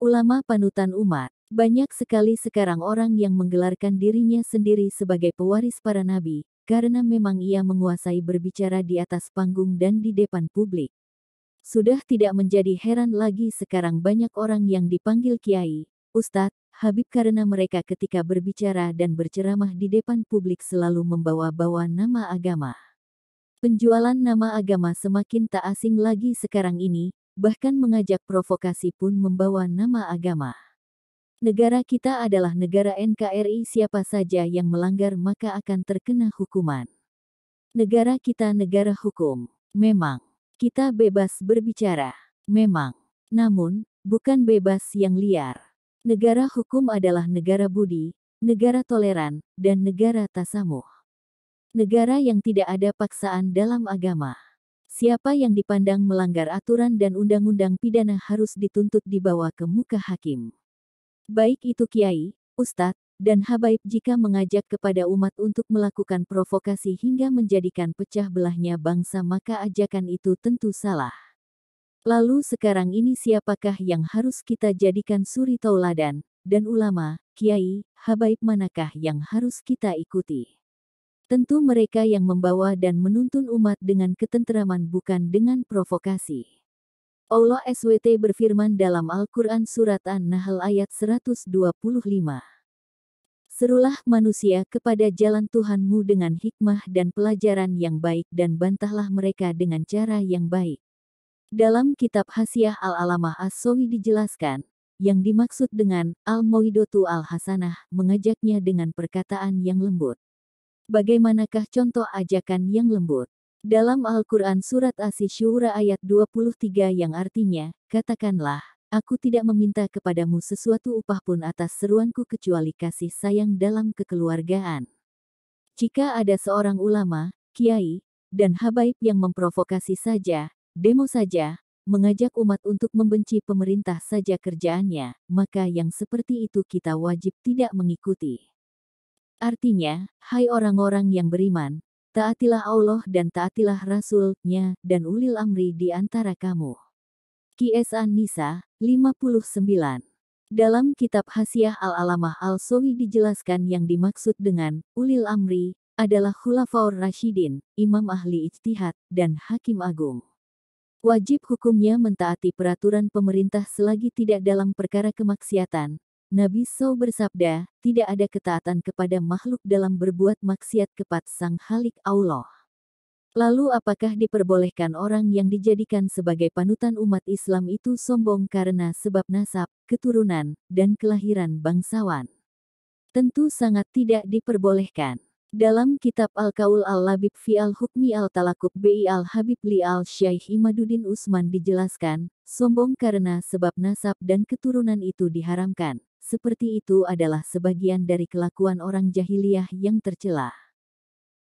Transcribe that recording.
Ulama panutan umat. Banyak sekali sekarang orang yang menggelarkan dirinya sendiri sebagai pewaris para nabi, karena memang ia menguasai berbicara di atas panggung dan di depan publik. Sudah tidak menjadi heran lagi sekarang banyak orang yang dipanggil kiai, ustadz, habib karena mereka ketika berbicara dan berceramah di depan publik selalu membawa-bawa nama agama. Penjualan nama agama semakin tak asing lagi sekarang ini, bahkan mengajak provokasi pun membawa nama agama. Negara kita adalah negara NKRI, siapa saja yang melanggar maka akan terkena hukuman. Negara kita negara hukum. Memang. Kita bebas berbicara. Memang. Namun, bukan bebas yang liar. Negara hukum adalah negara budi, negara toleran, dan negara tasamuh. Negara yang tidak ada paksaan dalam agama. Siapa yang dipandang melanggar aturan dan undang-undang pidana harus dituntut dibawa ke muka hakim. Baik itu kiai, ustadz, dan habaib jika mengajak kepada umat untuk melakukan provokasi hingga menjadikan pecah belahnya bangsa maka ajakan itu tentu salah. Lalu sekarang ini siapakah yang harus kita jadikan suri tauladan, dan ulama, kiai, habaib manakah yang harus kita ikuti? Tentu mereka yang membawa dan menuntun umat dengan ketenteraman bukan dengan provokasi. Allah SWT berfirman dalam Al-Quran Surat An-Nahl ayat 125. Serulah manusia kepada jalan Tuhanmu dengan hikmah dan pelajaran yang baik dan bantahlah mereka dengan cara yang baik. Dalam kitab Hasyiah Al-Alamah As-Sawi dijelaskan, yang dimaksud dengan Al-Mau'idatu Al-Hasanah mengajaknya dengan perkataan yang lembut. Bagaimanakah contoh ajakan yang lembut? Dalam Al-Quran Surat Asy-Syura ayat 23 yang artinya, katakanlah, aku tidak meminta kepadamu sesuatu upah pun atas seruanku kecuali kasih sayang dalam kekeluargaan. Jika ada seorang ulama, kiai, dan habaib yang memprovokasi saja, demo saja, mengajak umat untuk membenci pemerintah saja kerjaannya, maka yang seperti itu kita wajib tidak mengikuti. Artinya, hai orang-orang yang beriman, taatilah Allah dan taatilah Rasul-Nya dan ulil amri di antara kamu. Qs An-Nisa, 59. Dalam kitab Hasyiah Al-Alamah Al-Sawi dijelaskan yang dimaksud dengan ulil amri adalah khulafaur rasyidin, imam ahli ijtihad, dan hakim agung. Wajib hukumnya mentaati peraturan pemerintah selagi tidak dalam perkara kemaksiatan. Nabi SAW bersabda, tidak ada ketaatan kepada makhluk dalam berbuat maksiat kepada Sang Khalik Allah. Lalu apakah diperbolehkan orang yang dijadikan sebagai panutan umat Islam itu sombong karena sebab nasab, keturunan, dan kelahiran bangsawan? Tentu sangat tidak diperbolehkan. Dalam kitab Al-Qaul Al-Labib fi Al-Hukmi Al-Talaqub bi Al-Habib li Al-Syaikh Imaduddin Utsman dijelaskan, sombong karena sebab nasab dan keturunan itu diharamkan. Seperti itu adalah sebagian dari kelakuan orang jahiliyah yang tercela.